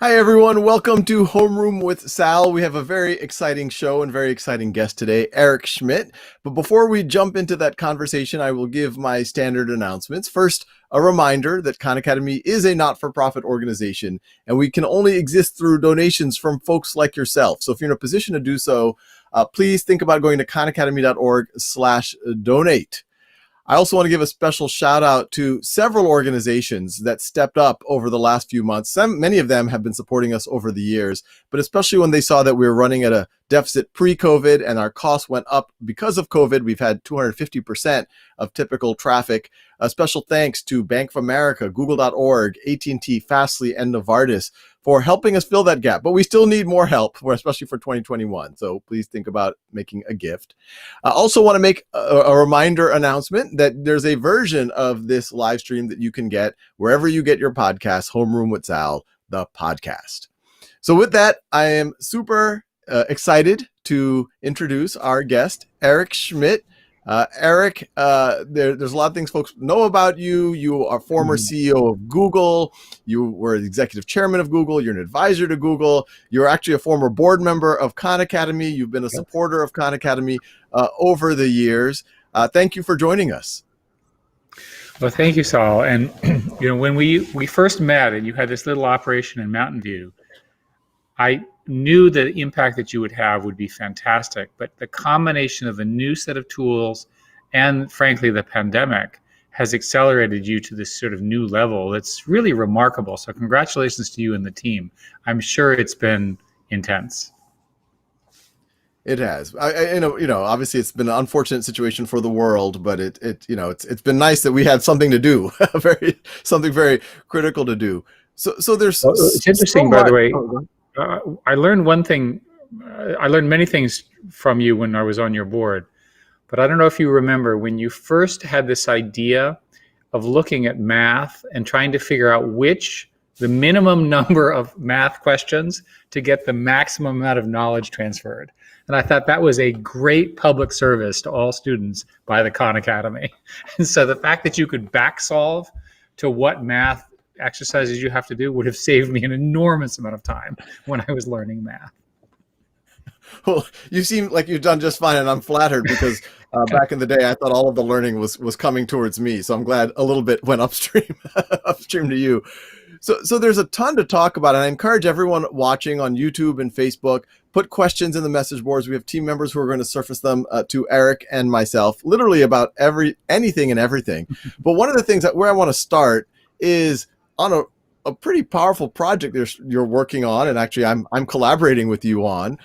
Hi, everyone. Welcome to Homeroom with Sal. We have a very exciting show and very exciting guest today, Eric Schmidt. But before we jump into that conversation, I will give my standard announcements. First, a reminder that Khan Academy is a not-for-profit organization, and we can only exist through donations from folks like yourself. So if you're in a position to do so, please think about going to khanacademy.org/donate. I also want to give a special shout out to several organizations that stepped up over the last few months. Many of them have been supporting us over the years, but especially when they saw that we were running at a deficit pre-COVID and our costs went up because of COVID. We've had 250% of typical traffic. A special thanks to Bank of America, Google.org, AT&T, Fastly, and Novartis for helping us fill that gap. But we still need more help, especially for 2021. So please think about making a gift. I also want to make a reminder announcement that there's a version of this live stream that you can get wherever you get your podcast, Homeroom with Sal, the podcast. So with that, I am super excited to introduce our guest, Eric Schmidt. Eric, there's a lot of things folks know about you. You are former CEO of Google. You were the executive chairman of Google. You're an advisor to Google. You're actually a former board member of Khan Academy. You've been a supporter of Khan Academy over the years. Thank you for joining us. Well, thank you, Saul. And when we first met and you had this little operation in Mountain View, I knew the impact that you would have would be fantastic, but the combination of a new set of tools and, frankly, the pandemic has accelerated you to this sort of new level that's really remarkable. So congratulations to you and the team. I'm sure it's been intense. It has. Obviously it's been an unfortunate situation for the world, but it's been nice that we had something to do, something very critical to do. So there's. It's interesting, by the way. I learned one thing. I learned many things from you when I was on your board, but I don't know if you remember when you first had this idea of looking at math and trying to figure out the minimum number of math questions to get the maximum amount of knowledge transferred. And I thought that was a great public service to all students by the Khan Academy. And so the fact that you could back solve to what math exercises you have to do would have saved me an enormous amount of time when I was learning math. Well, you seem like you've done just fine, and I'm flattered because back in the day, I thought all of the learning was coming towards me. So I'm glad a little bit went upstream to you. So there's a ton to talk about, and I encourage everyone watching on YouTube and Facebook, put questions in the message boards. We have team members who are going to surface them to Eric and myself, literally about anything and everything. But one of the things where I want to start is on a pretty powerful project you're working on, and actually I'm collaborating with you on,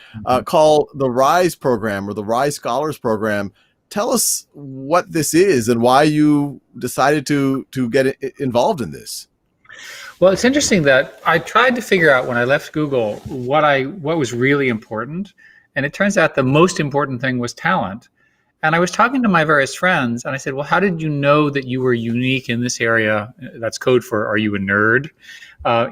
called the RISE program, or the RISE Scholars Program. Tell us what this is and why you decided to get involved in this. Well, it's interesting that I tried to figure out when I left Google what was really important, and it turns out the most important thing was talent. And I was talking to my various friends, and I said, well, how did you know that you were unique in this area? That's code for, are you a nerd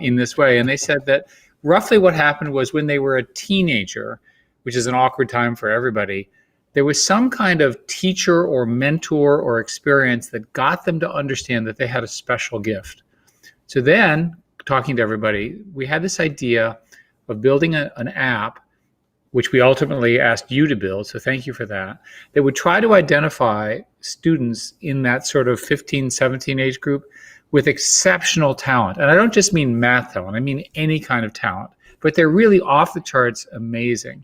in this way? And they said that roughly what happened was when they were a teenager, which is an awkward time for everybody, there was some kind of teacher or mentor or experience that got them to understand that they had a special gift. So then, talking to everybody, we had this idea of building an app, which we ultimately asked you to build, so thank you for that would try to identify students in that sort of 15, 17 age group with exceptional talent. And I don't just mean math talent, I mean any kind of talent, but they're really off the charts amazing.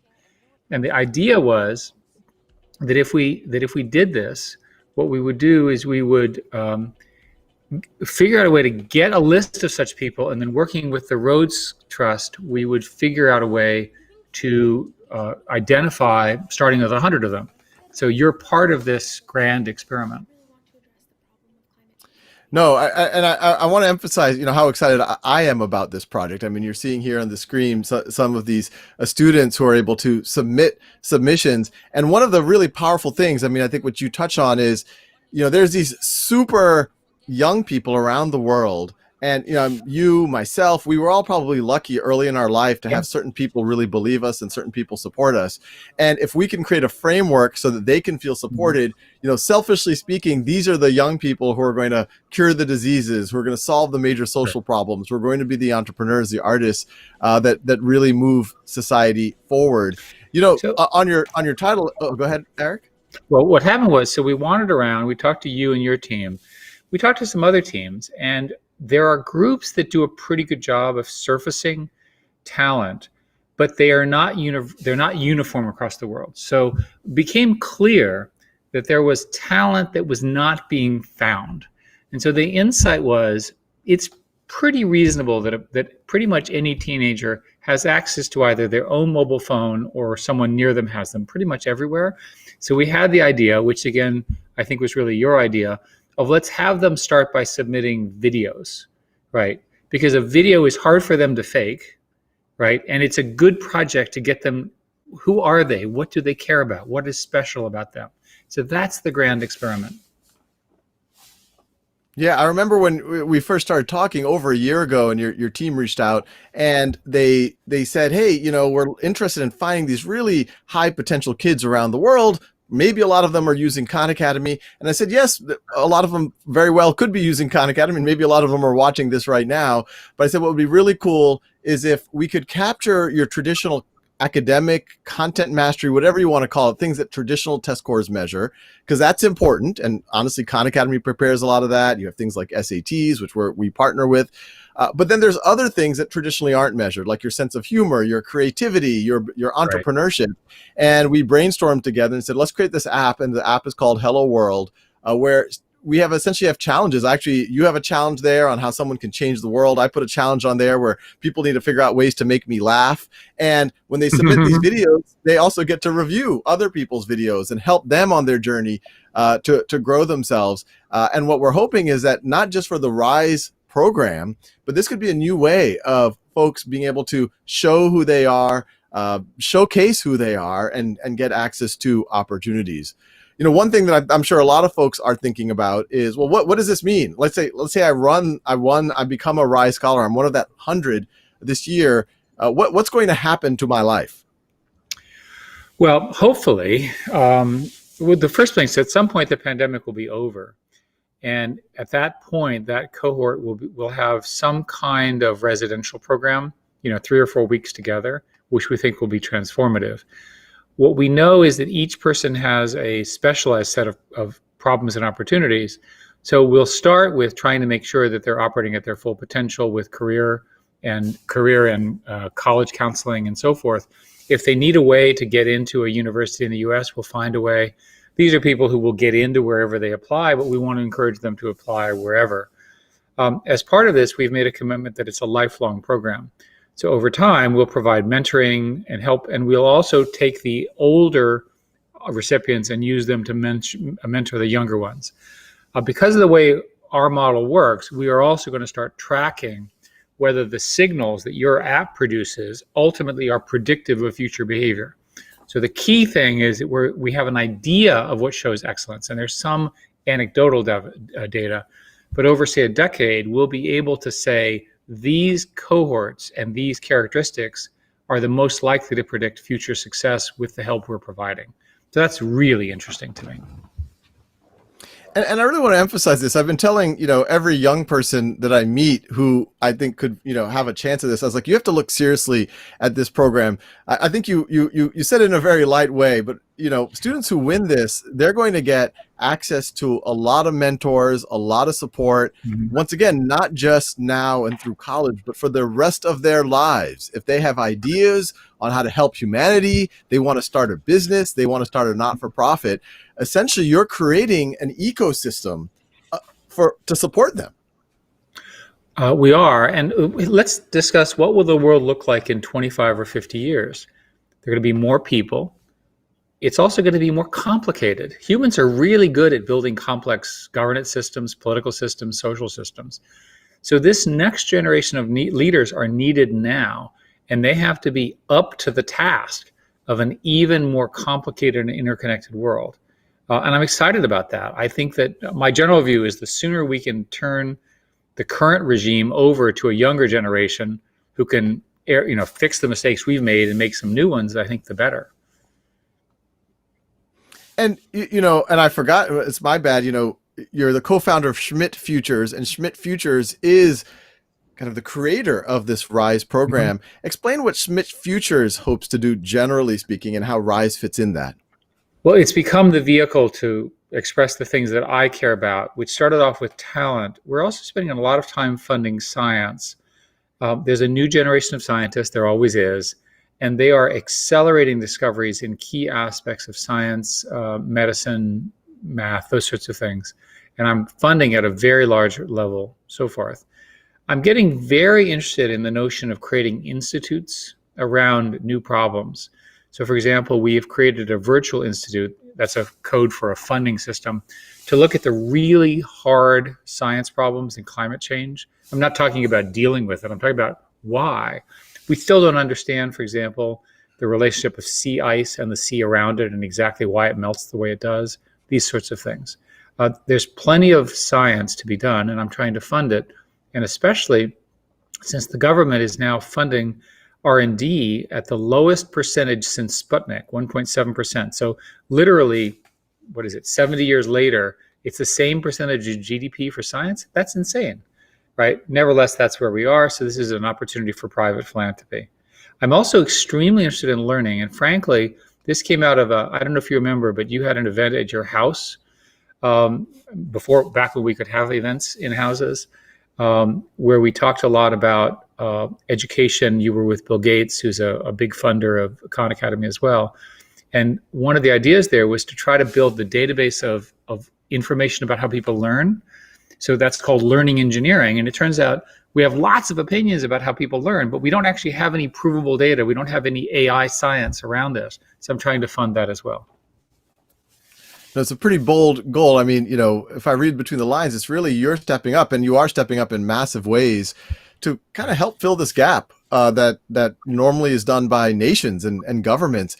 And the idea was that if we did this, what we would do is we would figure out a way to get a list of such people, and then working with the Rhodes Trust, we would figure out a way to identify, starting with 100 of them. So you're part of this grand experiment. No, I want to emphasize, how excited I am about this project. I mean, you're seeing here on the screen some of these students who are able to submit submissions. And one of the really powerful things, I mean, I think what you touch on is, there's these super young people around the world And you, myself, we were all probably lucky early in our life to Yeah. have certain people really believe us and certain people support us. And if we can create a framework so that they can feel supported, selfishly speaking, these are the young people who are going to cure the diseases, who are going to solve the major social problems, who are going to be the entrepreneurs, the artists that really move society forward. So, On your title, go ahead, Eric. well, what happened was, so we wandered around, we talked to you and your team, we talked to some other teams, and there are groups that do a pretty good job of surfacing talent, but they're not uniform across the world. So it became clear that there was talent that was not being found. And so the insight was, it's pretty reasonable that pretty much any teenager has access to either their own mobile phone or someone near them has them pretty much everywhere. So we had the idea, which again, I think was really your idea, of let's have them start by submitting videos, right? Because a video is hard for them to fake, right? And it's a good project to get them, who are they? What do they care about? What is special about them? So that's the grand experiment. Yeah, I remember when we first started talking over a year ago, and your team reached out and they said, "Hey, we're interested in finding these really high potential kids around the world. Maybe a lot of them are using Khan Academy." And I said, "Yes, a lot of them very well could be using Khan Academy, and maybe a lot of them are watching this right now." But I said, what would be really cool is if we could capture your traditional academic content mastery, whatever you want to call it, things that traditional test scores measure, because that's important. And honestly, Khan Academy prepares a lot of that. You have things like SATs, which we partner with. But then there's other things that traditionally aren't measured, like your sense of humor, your creativity, your entrepreneurship. Right. And we brainstormed together and said, let's create this app. And the app is called Hello World, where we essentially have challenges. Actually, you have a challenge there on how someone can change the world. I put a challenge on there where people need to figure out ways to make me laugh. And when they submit these videos, they also get to review other people's videos and help them on their journey to grow themselves. And what we're hoping is that not just for the Rise program, but this could be a new way of folks being able to show who they are, showcase who they are, and get access to opportunities. One thing that I'm sure a lot of folks are thinking about is, well, what does this mean? Let's say I become a Rise Scholar. I'm one of that 100 this year. What's going to happen to my life? Well, hopefully, the first thing is at some point the pandemic will be over. And at that point, that cohort will have some kind of residential program, 3 or 4 weeks together, which we think will be transformative. What we know is that each person has a specialized set of problems and opportunities. So we'll start with trying to make sure that they're operating at their full potential with career and college counseling and so forth. If they need a way to get into a university in the US, we'll find a way. These are people who will get into wherever they apply, but we want to encourage them to apply wherever. As part of this, we've made a commitment that it's a lifelong program. So over time, we'll provide mentoring and help, and we'll also take the older recipients and use them to mentor the younger ones. Because of the way our model works, we are also going to start tracking whether the signals that your app produces ultimately are predictive of future behavior. So the key thing is that we have an idea of what shows excellence, and there's some anecdotal data, but over, say, a decade, we'll be able to say these cohorts and these characteristics are the most likely to predict future success with the help we're providing. So that's really interesting to me. And I really want to emphasize this. I've been telling, every young person that I meet who I think could, have a chance of this. I was like, you have to look seriously at this program. I think you said it in a very light way, but, students who win this, they're going to get access to a lot of mentors, a lot of support. Mm-hmm. Once again, not just now and through college, but for the rest of their lives. If they have ideas on how to help humanity, they want to start a business, they want to start a not-for-profit, essentially you're creating an ecosystem to support them. We are. And let's discuss, what will the world look like in 25 or 50 years? There are going to be more people. It's also going to be more complicated. Humans are really good at building complex governance systems, political systems, social systems. So this next generation of leaders are needed now, and they have to be up to the task of an even more complicated and interconnected world. And I'm excited about that. I think that my general view is the sooner we can turn the current regime over to a younger generation who can, fix the mistakes we've made and make some new ones, I think the better. And and I forgot, it's my bad, you're the co-founder of Schmidt Futures, and Schmidt Futures is kind of the creator of this RISE program. Mm-hmm. Explain what Schmidt Futures hopes to do, generally speaking, and how RISE fits in that. Well, it's become the vehicle to express the things that I care about, which started off with talent. We're also spending a lot of time funding science. There's a new generation of scientists, there always is, and they are accelerating discoveries in key aspects of science, medicine, math, those sorts of things. And I'm funding at a very large level, so forth. I'm getting very interested in the notion of creating institutes around new problems. So for example, we have created a virtual institute, that's a code for a funding system, to look at the really hard science problems in climate change. I'm not talking about dealing with it, I'm talking about why. We still don't understand, for example, the relationship of sea ice and the sea around it and exactly why it melts the way it does, these sorts of things. There's plenty of science to be done, and I'm trying to fund it, and especially since the government is now funding R&D at the lowest percentage since Sputnik, 1.7%. So literally, 70 years later, it's the same percentage of GDP for science? That's insane, right? Nevertheless, that's where we are. So this is an opportunity for private philanthropy. I'm also extremely interested in learning. And frankly, this came out of I don't know if you remember, but you had an event at your house back when we could have events in houses, where we talked a lot about education. You were with Bill Gates, who's a big funder of Khan Academy as well. And one of the ideas there was to try to build the database of information about how people learn. So that's called learning engineering. And it turns out we have lots of opinions about how people learn, but we don't actually have any provable data. We don't have any AI science around this. So I'm trying to fund that as well. No, it's a pretty bold goal. I mean, if I read between the lines, it's really you're stepping up, and you are stepping up in massive ways to kind of help fill this gap that normally is done by nations and governments.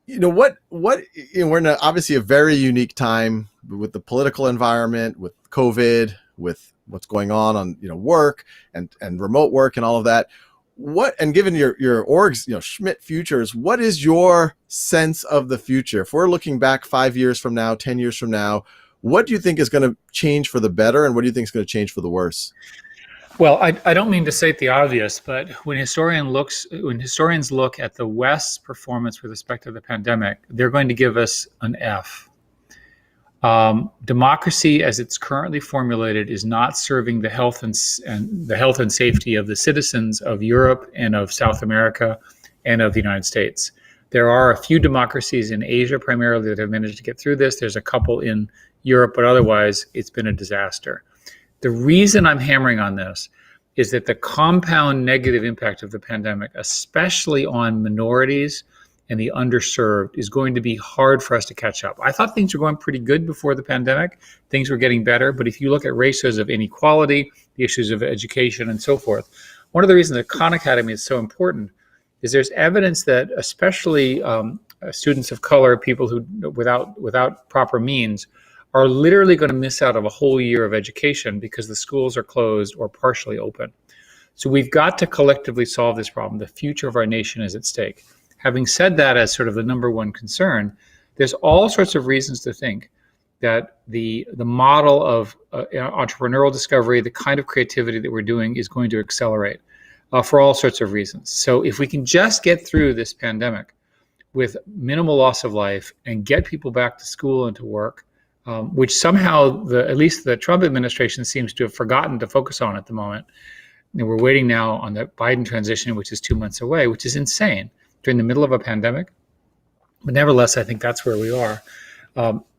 We're in obviously a very unique time with the political environment, with COVID, with what's going on work and remote work and all of that. And given your org's, Schmidt Futures, what is your sense of the future? If we're looking back 5 years from now, 10 years from now, what do you think is going to change for the better, and what do you think is going to change for the worse? Well, I don't mean to state the obvious, but when historians look at the West's performance with respect to the pandemic, they're going to give us an F. Democracy, as it's currently formulated, is not serving the health and safety of the citizens of Europe and of South America and of the United States. There are a few democracies in Asia primarily that have managed to get through this. There's a couple in Europe, but otherwise it's been a disaster. The reason I'm hammering on this is that the compound negative impact of the pandemic, especially on minorities and the underserved, is going to be hard for us to catch up. I thought things were going pretty good before the pandemic. Things were getting better. But if you look at ratios of inequality, the issues of education and so forth, one of the reasons that Khan Academy is so important is there's evidence that especially students of color, people who without proper means, are literally going to miss out of a whole year of education because the schools are closed or partially open. So we've got to collectively solve this problem. The future of our nation is at stake. Having said that as sort of the number one concern, there's all sorts of reasons to think that the model of entrepreneurial discovery, the kind of creativity that we're doing, is going to accelerate for all sorts of reasons. So if we can just get through this pandemic with minimal loss of life and get people back to school and to work, which somehow at least the Trump administration seems to have forgotten to focus on at the moment. And we're waiting now on the Biden transition, which is 2 months away, which is insane during the middle of a pandemic. But nevertheless, I think that's where we are.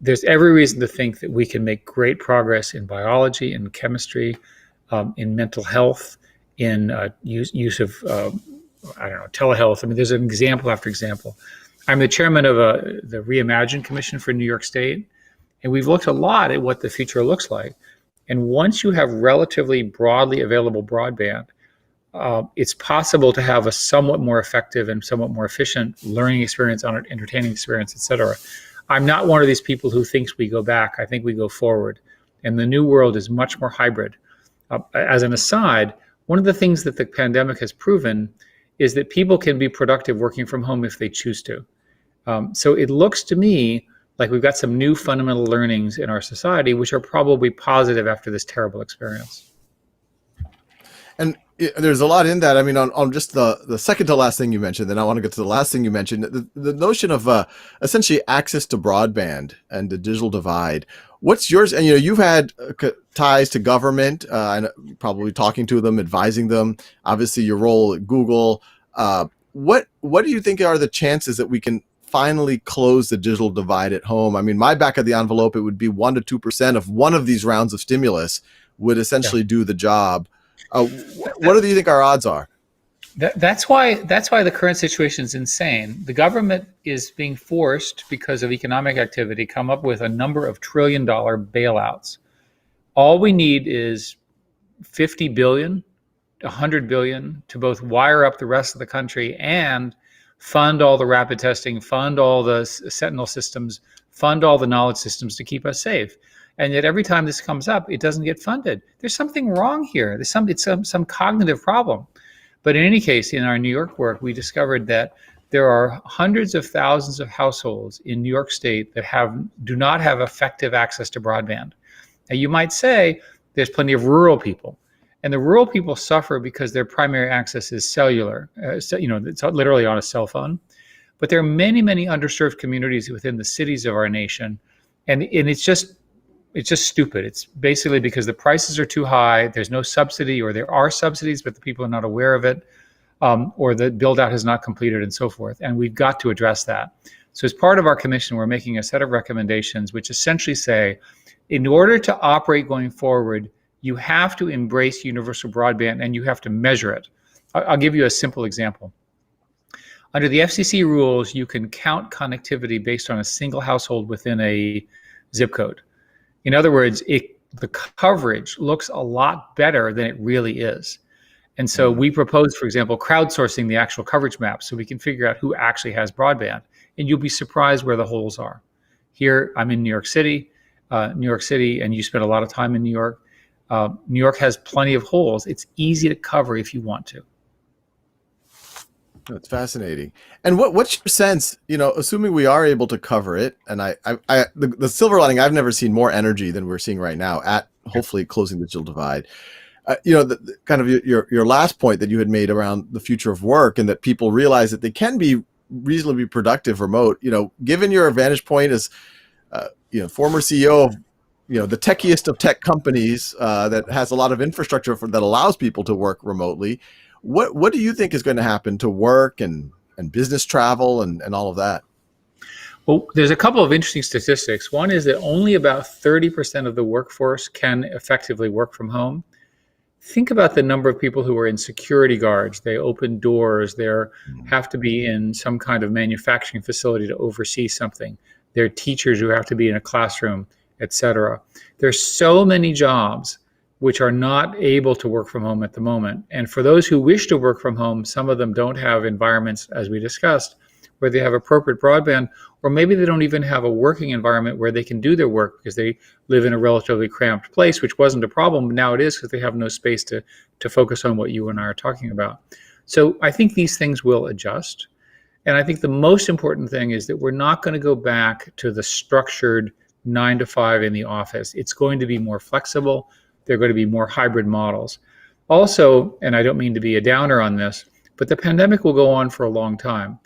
There's every reason to think that we can make great progress in biology, in chemistry, in mental health, in use of, telehealth. I mean, there's an example after example. I'm the chairman of the Reimagine Commission for New York State. And we've looked a lot at what the future looks like. And once you have relatively broadly available broadband, it's possible to have a somewhat more effective and somewhat more efficient learning experience, on an entertaining experience, et cetera. I'm not one of these people who thinks we go back. I think we go forward. And the new world is much more hybrid. As an aside, one of the things that the pandemic has proven is that people can be productive working from home if they choose to. So it looks to me like we've got some new fundamental learnings in our society, which are probably positive after this terrible experience. And there's a lot in that. I mean, on just the second to last thing you mentioned, then I want to get to the last thing you mentioned, the notion of essentially access to broadband and the digital divide. What's yours? And you've had ties to government, and probably talking to them, advising them. Obviously, your role at Google. What do you think are the chances that we can finally close the digital divide at home? I mean, my back of the envelope, it would be 1 to 2% of one of these rounds of stimulus would essentially do the job. What do you think our odds are? That's why the current situation is insane. The government is being forced, because of economic activity, come up with a number of trillion-dollar bailouts. All we need is 50 billion, 100 billion to both wire up the rest of the country and fund all the rapid testing, fund all the sentinel systems, fund all the knowledge systems to keep us safe. And yet every time this comes up, it doesn't get funded. There's something wrong here. There's some cognitive problem. But in any case, in our New York work, we discovered that there are hundreds of thousands of households in New York State that do not have effective access to broadband. Now, you might say there's plenty of rural people. And the rural people suffer because their primary access is cellular. It's literally on a cell phone. But there are many, many underserved communities within the cities of our nation. And it's just stupid. It's basically because the prices are too high, there's no subsidy, or there are subsidies, but the people are not aware of it, or the build out has not completed, and so forth. And we've got to address that. So as part of our commission, we're making a set of recommendations which essentially say, in order to operate going forward, you have to embrace universal broadband and you have to measure it. I'll give you a simple example. Under the FCC rules, you can count connectivity based on a single household within a zip code. In other words, the coverage looks a lot better than it really is. And so we propose, for example, crowdsourcing the actual coverage map so we can figure out who actually has broadband. And you'll be surprised where the holes are. Here, I'm in New York City, and you spend a lot of time in New York. New York has plenty of holes. It's easy to cover if you want to. That's fascinating. And what's your sense, assuming we are able to cover it, and the silver lining, I've never seen more energy than we're seeing right now at hopefully closing the digital divide. The kind of your last point that you had made around the future of work and that people realize that they can be reasonably productive remote, given your vantage point as, former CEO of, the techiest of tech companies that has a lot of infrastructure that allows people to work remotely. What do you think is going to happen to work and business travel and all of that? Well, there's a couple of interesting statistics. One is that only about 30% of the workforce can effectively work from home. Think about the number of people who are in security guards. They open doors. They have to be in some kind of manufacturing facility to oversee something. There are teachers who have to be in a classroom, etc. There's so many jobs which are not able to work from home at the moment. And for those who wish to work from home, some of them don't have environments, as we discussed, where they have appropriate broadband, or maybe they don't even have a working environment where they can do their work because they live in a relatively cramped place, which wasn't a problem, but now it is because they have no space to focus on what you and I are talking about. So I think these things will adjust. And I think the most important thing is that we're not going to go back to the structured 9 to 5 in the office. It's going to be more flexible. There are going to be more hybrid models. Also, and I don't mean to be a downer on this, but the pandemic will go on for a long time.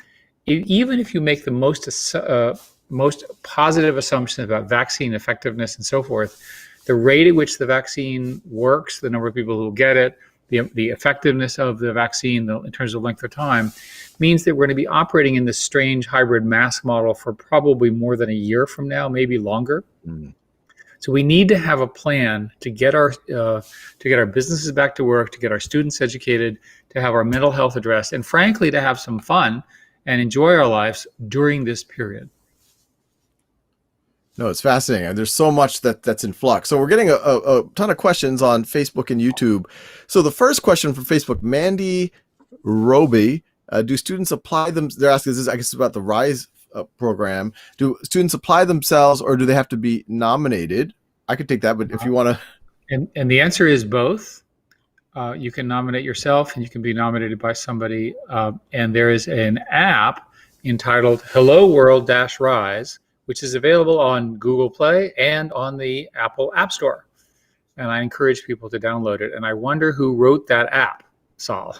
Even if you make the most positive assumptions about vaccine effectiveness and so forth, the rate at which the vaccine works, the number of people who will get it, the effectiveness of the vaccine in terms of length of time, means that we're going to be operating in this strange hybrid mask model for probably more than a year from now, maybe longer. Mm. So we need to have a plan to get our businesses back to work, to get our students educated, to have our mental health addressed, and frankly, to have some fun and enjoy our lives during this period. No, it's fascinating. There's so much that's in flux. So we're getting a ton of questions on Facebook and YouTube. So the first question from Facebook, Mandy Roby, do students apply them? They're asking this, I guess, about the RISE program. Do students apply themselves or do they have to be nominated? I could take that, but if you want to. And the answer is both. You can nominate yourself, and you can be nominated by somebody. And there is an app entitled Hello World Rise, which is available on Google Play and on the Apple App Store. And I encourage people to download it. And I wonder who wrote that app, Saul.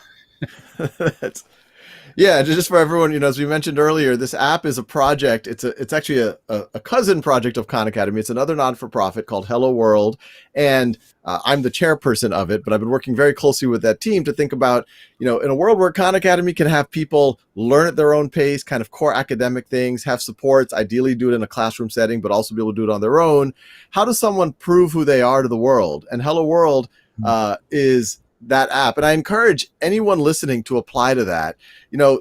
Yeah, just for everyone, as we mentioned earlier, this app is a project. It's actually a cousin project of Khan Academy. It's another non-for-profit called Hello World, and I'm the chairperson of it. But I've been working very closely with that team to think about, in a world where Khan Academy can have people learn at their own pace, kind of core academic things, have supports, ideally do it in a classroom setting, but also be able to do it on their own. How does someone prove who they are to the world? And Hello World is that app. And I encourage anyone listening to apply to that.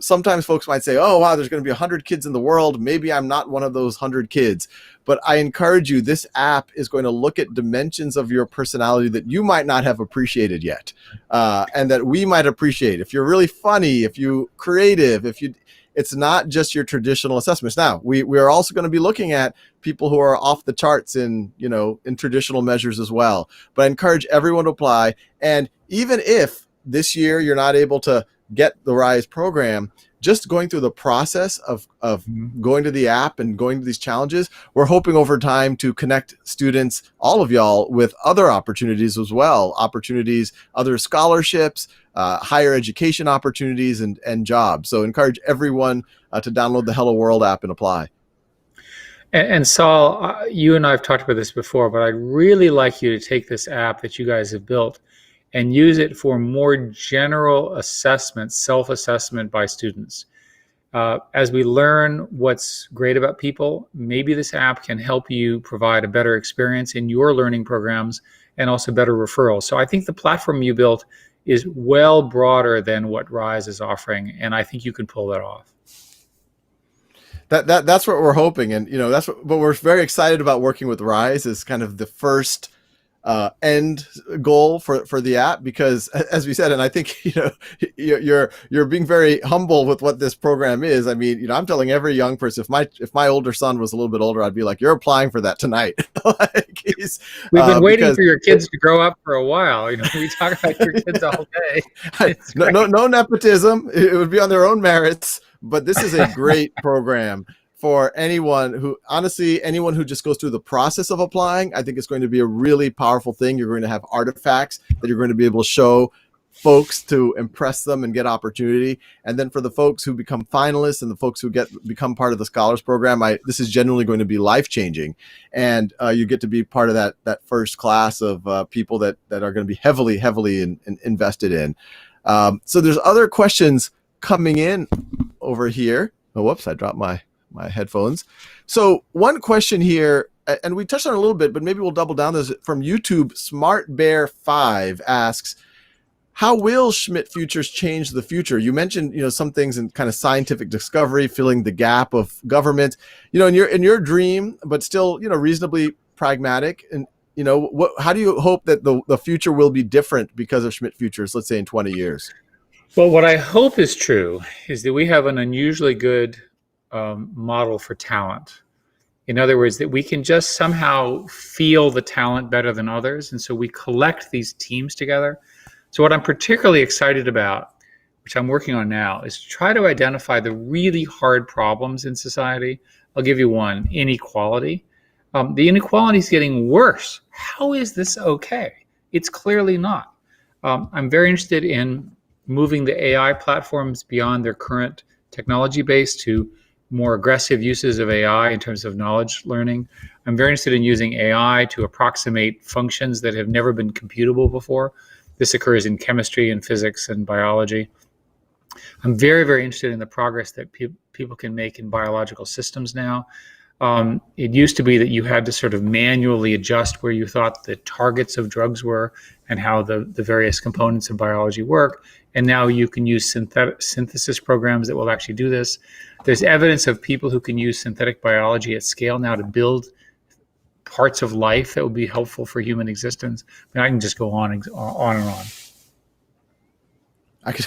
Sometimes folks might say, oh, wow, there's going to be 100 kids in the world. Maybe I'm not one of those 100 kids. But I encourage you, this app is going to look at dimensions of your personality that you might not have appreciated yet, and that we might appreciate. If you're really funny, if you're creative, it's not just your traditional assessments. Now, we are also going to be looking at people who are off the charts in traditional measures as well. But I encourage everyone to apply. And even if this year you're not able to get the RISE program, just going through the process of going to the app and going to these challenges, we're hoping over time to connect students, all of y'all, with other opportunities as well, other scholarships, higher education opportunities, and jobs. So encourage everyone to download the Hello World app and apply. And Saul, you and I have talked about this before, but I'd really like you to take this app that you guys have built and use it for more general assessment, self-assessment by students. As we learn what's great about people, maybe this app can help you provide a better experience in your learning programs and also better referrals. So I think the platform you built is well broader than what RISE is offering, and I think you can pull that off. That's what we're hoping, and but we're very excited about working with RISE as kind of the first end goal for the app, because as we said, and I think you're being very humble with what this program is. I mean, I'm telling every young person, if my older son was a little bit older, I'd be like, you're applying for that tonight. We've been waiting for your kids to grow up for a while. We talk about your kids all day. No nepotism. It would be on their own merits, but this is a great program for anyone who just goes through the process of applying. I think it's going to be a really powerful thing. You're going to have artifacts that you're going to be able to show folks to impress them and get opportunity. And then for the folks who become finalists and the folks who become part of the Scholars Program, this is genuinely going to be life-changing. And you get to be part of that first class of people that are going to be heavily invested in. So there's other questions coming in over here. Oh, whoops, I dropped my headphones. So one question here, and we touched on it a little bit, but maybe we'll double down this from YouTube. Smart Bear 5 asks, how will Schmidt Futures change the future? You mentioned, some things in kind of scientific discovery, filling the gap of government, in your dream, but still, reasonably pragmatic. And, how do you hope that the future will be different because of Schmidt Futures, let's say in 20 years? Well, what I hope is true is that we have an unusually good model for talent. In other words, that we can just somehow feel the talent better than others. And so we collect these teams together. So what I'm particularly excited about, which I'm working on now, is to try to identify the really hard problems in society. I'll give you one: inequality. The inequality is getting worse. How is this okay? It's clearly not. I'm very interested in moving the AI platforms beyond their current technology base to more aggressive uses of AI in terms of knowledge learning. I'm very interested in using AI to approximate functions that have never been computable before. This occurs in chemistry and physics and biology. I'm very, very interested in the progress that people can make in biological systems now. It used to be that you had to sort of manually adjust where you thought the targets of drugs were and how the various components of biology work. And now you can use synthesis programs that will actually do this. There's evidence of people who can use synthetic biology at scale now to build parts of life that will be helpful for human existence. I can just go on and on. I could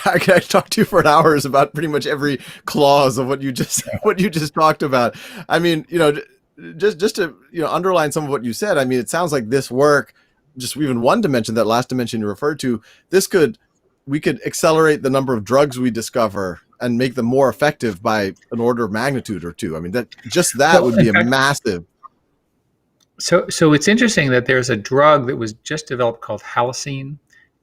talk to you for hours about pretty much every clause of what you just talked about. I mean, just to underline some of what you said. I mean, it sounds like this work just even one dimension, that last dimension you referred to, we could accelerate the number of drugs we discover and make them more effective by an order of magnitude or two. I mean, that Well, would in be a fact, massive. so it's interesting that there's a drug that was just developed called Halocene.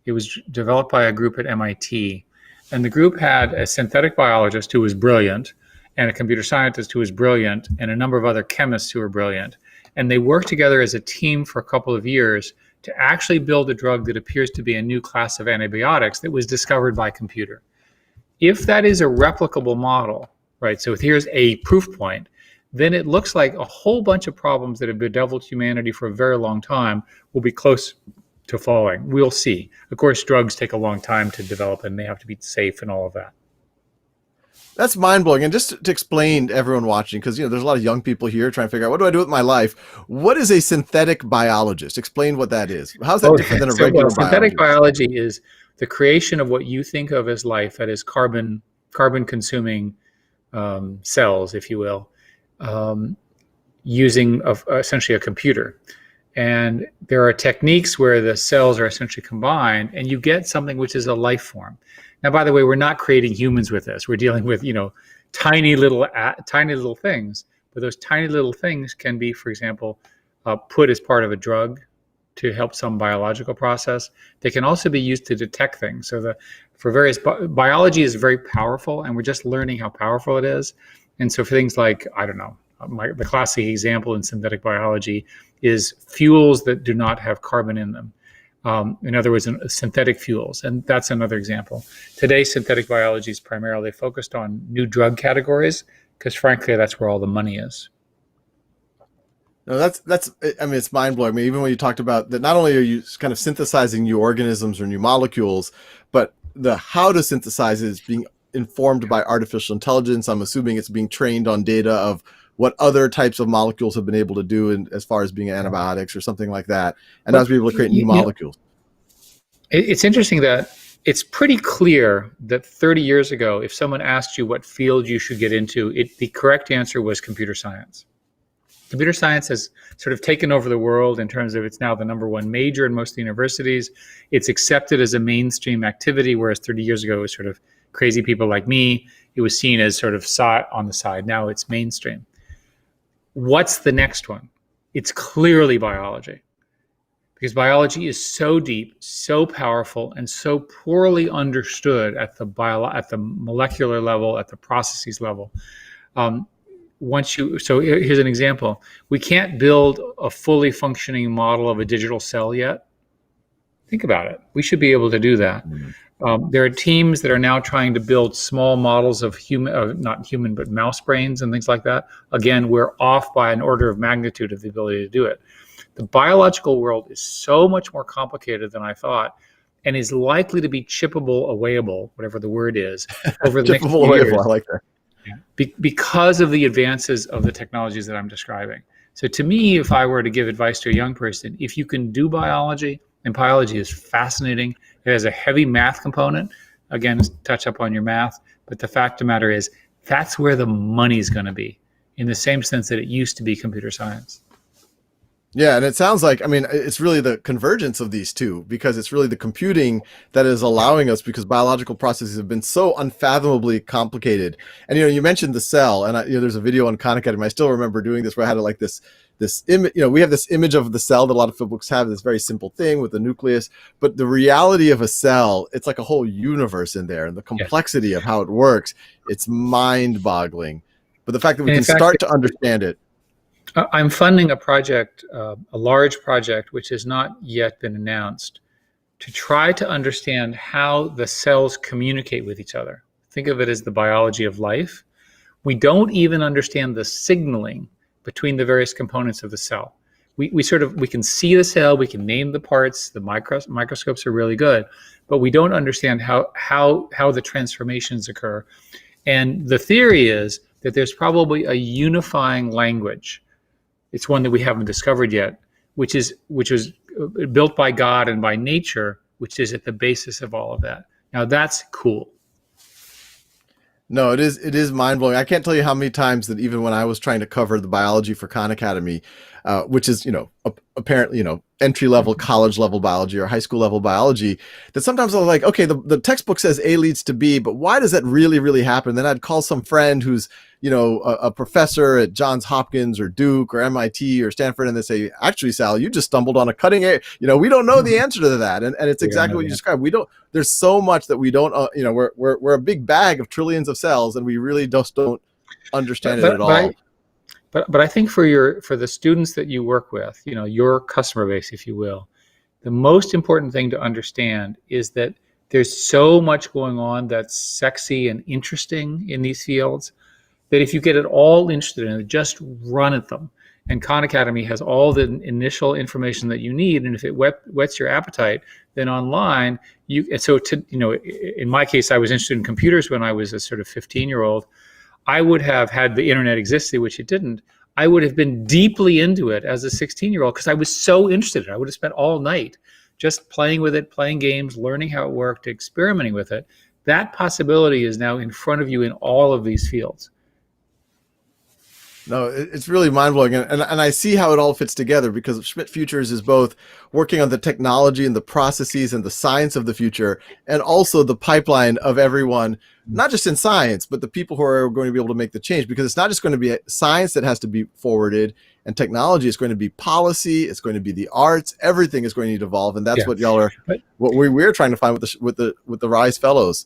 It was developed by a group at MIT, and the group had a synthetic biologist who was brilliant, and a computer scientist who was brilliant, and a number of other chemists who were brilliant. And they worked together as a team for a couple of years to actually build a drug that appears to be a new class of antibiotics that was discovered by computer. If that is a replicable model, right? So here's a proof point, then it looks like a whole bunch of problems that have bedeviled humanity for a very long time will be close to falling. We'll see. Of course, drugs take a long time to develop and they have to be safe and all of that. That's mind blowing. And just to explain to everyone watching, because there's a lot of young people here trying to figure out, what do I do with my life? What is a synthetic biologist? Explain what that is. How's that different than a regular synthetic biologist? biology is the creation of what you think of as life, that is carbon consuming cells, if you will, using essentially a computer. And there are techniques where the cells are essentially combined and you get something which is a life form. Now, by the way, we're not creating humans with this. We're dealing with, tiny little things. But those tiny little things can be, for example, put as part of a drug to help some biological process. They can also be used to detect things. So for various biology is very powerful, and we're just learning how powerful it is. And so for things like, I don't know, the classic example in synthetic biology is fuels that do not have carbon in them. In other words, synthetic fuels, and that's another example. Today, synthetic biology is primarily focused on new drug categories because, frankly, that's where all the money is. No, that's. I mean, it's mind blowing. I mean, even when you talked about that, not only are you kind of synthesizing new organisms or new molecules, but the how to synthesize is being informed by artificial intelligence. I'm assuming it's being trained on data of what other types of molecules have been able to do as far as being antibiotics or something like that, and now to be able to create new molecules. It's interesting that it's pretty clear that 30 years ago, if someone asked you what field you should get into, the correct answer was computer science. Computer science has sort of taken over the world in terms of it's now the number one major in most universities. It's accepted as a mainstream activity, whereas 30 years ago it was sort of crazy people like me. It was seen as sort of on the side. Now it's mainstream. What's the next one? It's clearly biology, because biology is so deep, so powerful, and so poorly understood at the molecular level, at the processes level. So here's an example. We can't build a fully functioning model of a digital cell yet. Think about it. We should be able to do that. There are teams that are now trying to build small models of not human, but mouse brains and things like that. Again, we're off by an order of magnitude of the ability to do it. The biological world is so much more complicated than I thought, and is likely to be chippable, awayable, whatever the word is, over the next few years. I like that. Because of the advances of the technologies that I'm describing. So to me, if I were to give advice to a young person, if you can do biology, and biology is fascinating, it has a heavy math component. Again, touch up on your math, but the fact of the matter is that's where the money is going to be, in the same sense that it used to be computer science. Yeah, and it sounds like, I mean, it's really the convergence of these two, because it's really the computing that is allowing us, because biological processes have been so unfathomably complicated. And, you mentioned the cell, and there's a video on Khan Academy. I still remember doing this where I had like this image, we have this image of the cell that a lot of books have, this very simple thing with the nucleus, but the reality of a cell, it's like a whole universe in there, and the complexity of how it works, it's mind boggling. But the fact that we can start to understand it. I'm funding a project, a large project, which has not yet been announced, to try to understand how the cells communicate with each other. Think of it as the biology of life. We don't even understand the signaling between the various components of the cell. We can see the cell, we can name the parts, the microscopes are really good, but we don't understand how the transformations occur. And the theory is that there's probably a unifying language. It's one that we haven't discovered yet, which was built by God and by nature, which is at the basis of all of that. Now that's cool. No, it is mind blowing. I can't tell you how many times that even when I was trying to cover the biology for Khan Academy, which is, apparently, entry level, college level biology or high school level biology, that sometimes I'm like, okay, the textbook says A leads to B, but why does that really, really happen? Then I'd call some friend who's, a professor at Johns Hopkins or Duke or MIT or Stanford, and they say, actually, Sal, you just stumbled on a cutting edge. We don't know the answer to that. And it's We don't exactly know what the you answer. described. There's so much that we don't, we're a big bag of trillions of cells, and we really just don't understand But it at but but I all. but I think for the students that you work with, your customer base, if you will, the most important thing to understand is that there's so much going on that's sexy and interesting in these fields that if you get it all interested in it, just run at them. And Khan Academy has all the initial information that you need. And if it whets your appetite, then online in my case, I was interested in computers when I was a sort of 15-year-old. I would have had the internet existed, which it didn't. I would have been deeply into it as a 16-year-old because I was so interested in it. I would have spent all night just playing with it, playing games, learning how it worked, experimenting with it. That possibility is now in front of you in all of these fields. No, it's really mind blowing, and I see how it all fits together because Schmidt Futures is both working on the technology and the processes and the science of the future, and also the pipeline of everyone, not just in science, but the people who are going to be able to make the change. Because it's not just going to be science that has to be forwarded, and technology is going to be policy, it's going to be the arts, everything is going to need to evolve, and that's Yeah. what y'all are, But what we're trying to find with the Rise Fellows.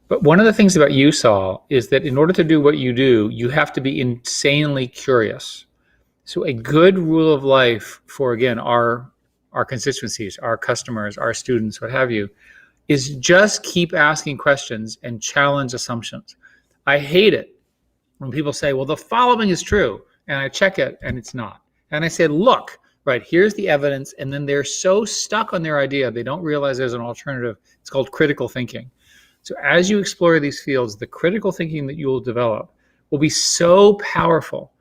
But one of the things about you, Saul, is that in order to do what you do, you have to be insanely curious. So a good rule of life for, again, our constituencies, our customers, our students, what have you, is just keep asking questions and challenge assumptions. I hate it when people say, well, the following is true, and I check it and it's not. And I say, look, right, here's the evidence. And then they're so stuck on their idea, they don't realize there's an alternative. It's called critical thinking. So as you explore these fields, the critical thinking that you will develop will be so powerful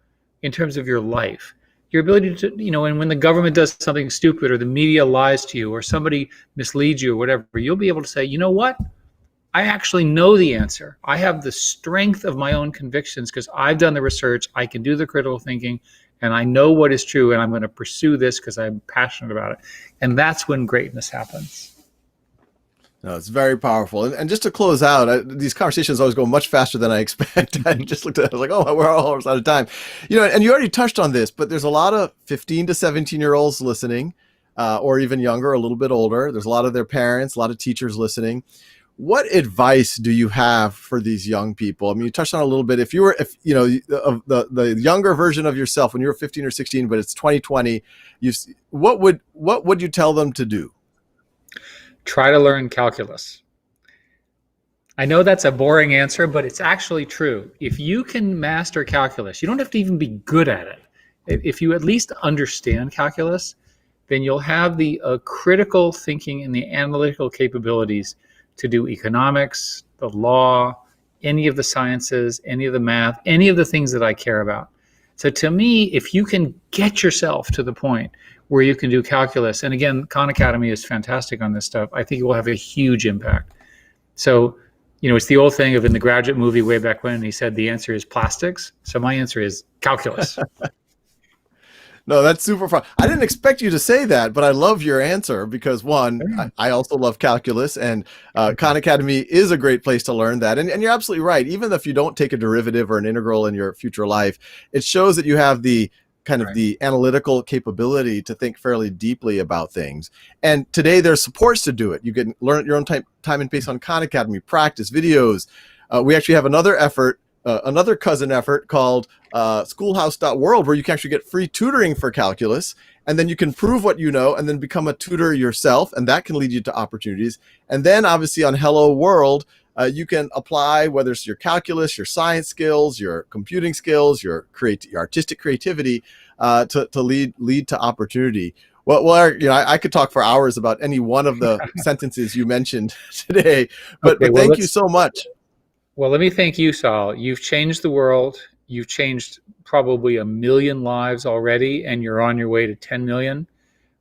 in terms of your life. Your ability to, and when the government does something stupid or the media lies to you or somebody misleads you or whatever, you'll be able to say, you know what? I actually know the answer. I have the strength of my own convictions because I've done the research. I can do the critical thinking and I know what is true and I'm going to pursue this because I'm passionate about it. And that's when greatness happens. No, it's very powerful. And just to close out, these conversations always go much faster than I expect. I just looked at it, I was like, oh, we're almost out of time. And you already touched on this, but there's a lot of 15 to 17-year-olds listening, or even younger, a little bit older. There's a lot of their parents, a lot of teachers listening. What advice do you have for these young people? I mean, you touched on it a little bit. If the younger version of yourself when you were 15 or 16, but it's 2020, what would you tell them to do? Try to learn calculus. I know that's a boring answer, but it's actually true. If you can master calculus, you don't have to even be good at it. If you at least understand calculus, then you'll have the critical thinking and the analytical capabilities to do economics, the law, any of the sciences, any of the math, any of the things that I care about. So to me, if you can get yourself to the point where you can do calculus, and again, Khan Academy is fantastic on this stuff, I think it will have a huge impact. So, it's the old thing of in the Graduate movie way back when, he said the answer is plastics. So my answer is calculus. No, that's super fun. I didn't expect you to say that, but I love your answer because one, I also love calculus, and Khan Academy is a great place to learn that. And you're absolutely right. Even if you don't take a derivative or an integral in your future life, it shows that you have the kind of the analytical capability to think fairly deeply about things. And today there's supports to do it. You can learn at your own time and pace on Khan Academy, practice videos. We actually have another cousin effort called schoolhouse.world, where you can actually get free tutoring for calculus, and then you can prove what you know and then become a tutor yourself, and that can lead you to opportunities. And then obviously on Hello World, you can apply whether it's your calculus, your science skills, your computing skills, your artistic creativity to lead to opportunity. Well, I could talk for hours about any one of the sentences you mentioned today, but thank you so much. Well, let me thank you, Saul. You've changed the world. You've changed probably 1 million lives already, and you're on your way to 10 million.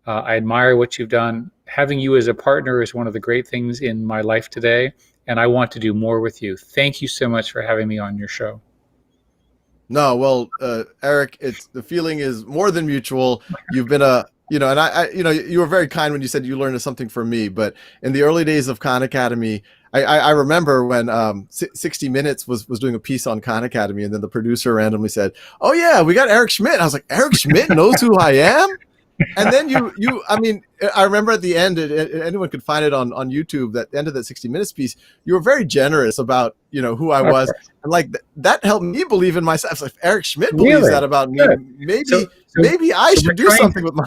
I admire what you've done. Having you as a partner is one of the great things in my life today, and I want to do more with you. Thank you so much for having me on your show. No, well, Eric, the feeling is more than mutual. You've been a And you were very kind when you said you learned something from me. But in the early days of Khan Academy, I remember when 60 Minutes was doing a piece on Khan Academy, and then the producer randomly said, "Oh yeah, we got Eric Schmidt." I was like, "Eric Schmidt knows who I am?" And then I mean, I remember at the end, anyone could find it on YouTube, that end of that 60 Minutes piece, you were very generous about, who I was. And like, that helped me believe in myself. It's like, if Eric Schmidt believes that about me, maybe I should do something with my.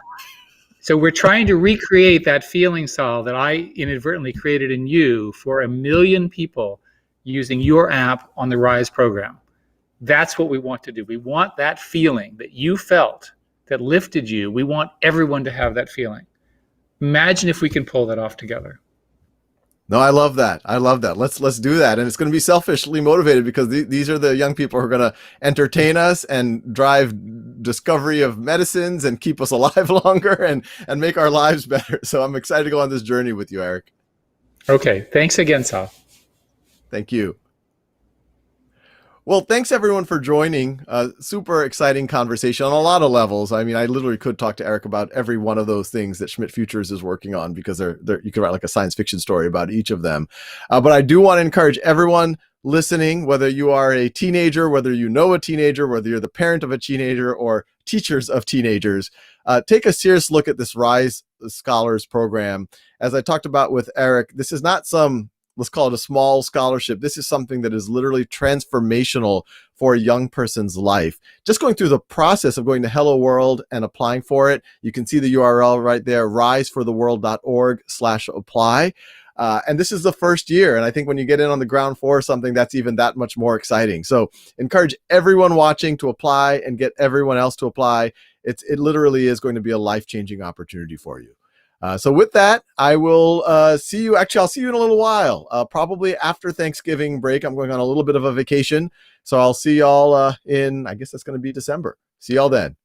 So we're trying to recreate that feeling, Saul, that I inadvertently created in you for 1 million people using your app on the Rise program. That's what we want to do. We want that feeling that you felt that lifted you. We want everyone to have that feeling. Imagine if we can pull that off together. No, I love that. Let's do that. And it's going to be selfishly motivated, because these are the young people who are going to entertain us and drive discovery of medicines and keep us alive longer and make our lives better. So I'm excited to go on this journey with you, Eric. Okay. Thanks again, Saul. Thank you. Well, thanks everyone for joining. Super exciting conversation on a lot of levels. I mean, I literally could talk to Eric about every one of those things that Schmidt Futures is working on, because you could write like a science fiction story about each of them. But I do want to encourage everyone listening, whether you are a teenager, whether you know a teenager, whether you're the parent of a teenager or teachers of teenagers, take a serious look at this Rise Scholars program. As I talked about with Eric, this is not some, let's call it a small scholarship. This is something that is literally transformational for a young person's life. Just going through the process of going to Hello World and applying for it, you can see the URL right there, risefortheworld.org/apply. And this is the first year. And I think when you get in on the ground floor of something, that's even that much more exciting. So encourage everyone watching to apply and get everyone else to apply. It literally is going to be a life-changing opportunity for you. So with that, I will see you. Actually, I'll see you in a little while, probably after Thanksgiving break. I'm going on a little bit of a vacation. So I'll see y'all in, I guess that's going to be December. See y'all then.